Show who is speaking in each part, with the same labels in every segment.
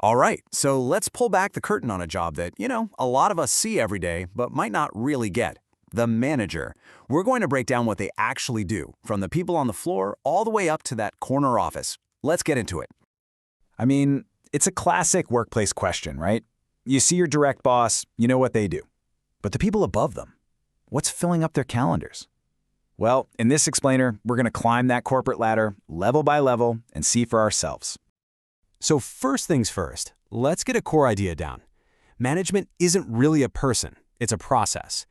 Speaker 1: All right, so let's pull back the curtain on a job that, a lot of us see every day, but might not really get. The manager. We're going to break down what they actually do, from the people on the floor all the way up to that corner office. Let's get into it.
Speaker 2: I mean, it's a classic workplace question, right? You see your direct boss, you know what they do. But the people above them, what's filling up their calendars? Well, in this explainer, we're going to climb that corporate ladder level by level and see for ourselves.
Speaker 3: So first things first, let's get a core idea down. Management isn't really a person, it's a process.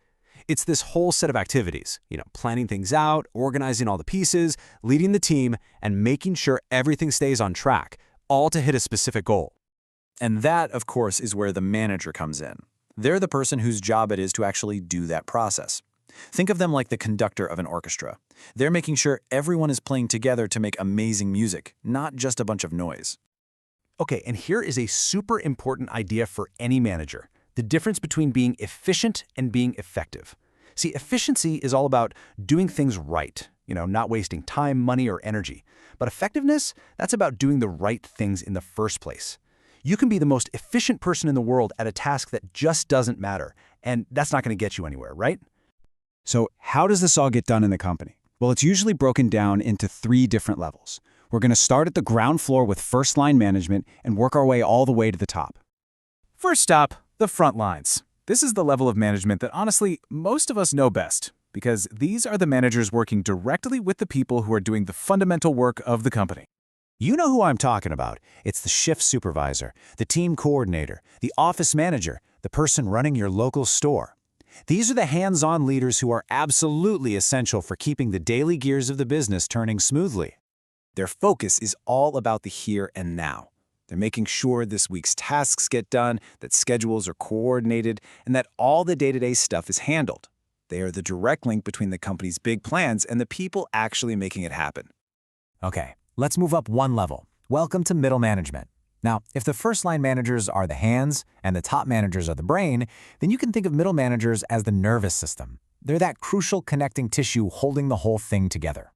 Speaker 3: It's this whole set of activities, planning things out, organizing all the pieces, leading the team, and making sure everything stays on track, all to hit a specific goal.
Speaker 2: And that, of course, is where the manager comes in. They're the person whose job it is to actually do that process. Think of them like the conductor of an orchestra. They're making sure everyone is playing together to make amazing music, not just a bunch of noise.
Speaker 3: Okay, and here is a super important idea for any manager: the difference between being efficient and being effective. See, efficiency is all about doing things right, not wasting time, money, or energy. But effectiveness, that's about doing the right things in the first place. You can be the most efficient person in the world at a task that just doesn't matter, and that's not going to get you anywhere, right?
Speaker 2: So how does this all get done in the company? Well, it's usually broken down into 3 different levels. We're going to start at the ground floor with first-line management and work our way all the way to the top. First stop, the front lines. This is the level of management that honestly, most of us know best, because these are the managers working directly with the people who are doing the fundamental work of the company. You know who I'm talking about. It's the shift supervisor, the team coordinator, the office manager, the person running your local store. These are the hands-on leaders who are absolutely essential for keeping the daily gears of the business turning smoothly. Their focus is all about the here and now. They're making sure this week's tasks get done, that schedules are coordinated, and that all the day-to-day stuff is handled. They are the direct link between the company's big plans and the people actually making it happen.
Speaker 4: Okay, let's move up one level. Welcome to middle management. Now, if the first-line managers are the hands and the top managers are the brain, then you can think of middle managers as the nervous system. They're that crucial connecting tissue holding the whole thing together.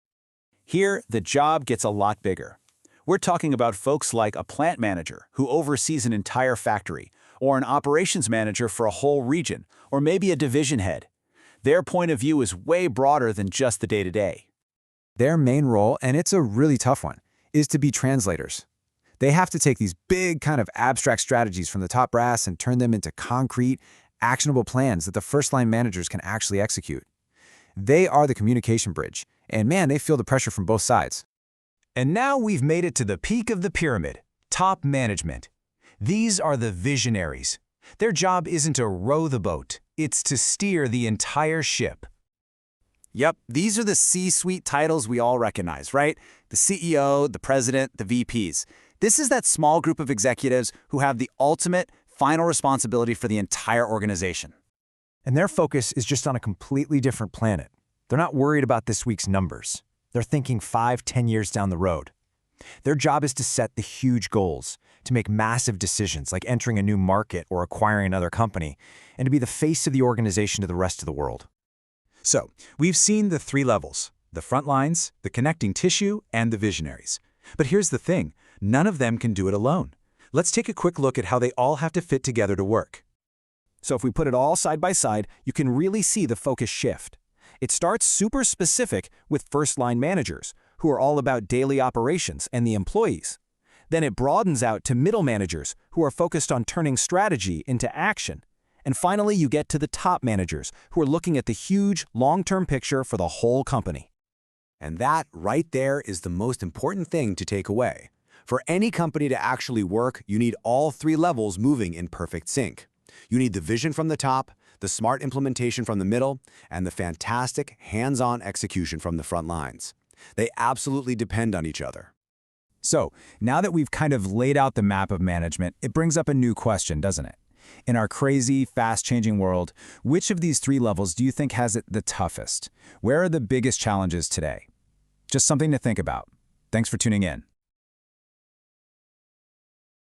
Speaker 2: Here, the job gets a lot bigger. We're talking about folks like a plant manager who oversees an entire factory, or an operations manager for a whole region, or maybe a division head. Their point of view is way broader than just the day-to-day.
Speaker 4: Their main role, and it's a really tough one, is to be translators. They have to take these big kind of abstract strategies from the top brass and turn them into concrete, actionable plans that the first-line managers can actually execute. They are the communication bridge, and man, they feel the pressure from both sides.
Speaker 3: And now we've made it to the peak of the pyramid, top management. These are the visionaries. Their job isn't to row the boat, it's to steer the entire ship.
Speaker 2: Yep, these are the C-suite titles we all recognize, right? The CEO, the president, the VPs. This is that small group of executives who have the ultimate, final responsibility for the entire organization.
Speaker 4: And their focus is just on a completely different planet. They're not worried about this week's numbers. They're thinking 5-10 years down the road. Their job is to set the huge goals, to make massive decisions like entering a new market or acquiring another company, and to be the face of the organization to the rest of the world.
Speaker 2: So, we've seen the 3 levels: the front lines, the connecting tissue, and the visionaries. But here's the thing, none of them can do it alone. Let's take a quick look at how they all have to fit together to work.
Speaker 3: So if we put it all side by side, you can really see the focus shift. It starts super specific with first-line managers, who are all about daily operations and the employees. Then it broadens out to middle managers, who are focused on turning strategy into action. And finally, you get to the top managers, who are looking at the huge, long-term picture for the whole company.
Speaker 1: And that right there is the most important thing to take away. For any company to actually work, you need all 3 levels moving in perfect sync. You need the vision from the top, the smart implementation from the middle, and the fantastic hands-on execution from the front lines. They absolutely depend on each other.
Speaker 4: So, now that we've kind of laid out the map of management, it brings up a new question, doesn't it? In our crazy, fast-changing world, which of these 3 levels do you think has it the toughest? Where are the biggest challenges today? Just something to think about. Thanks for tuning in.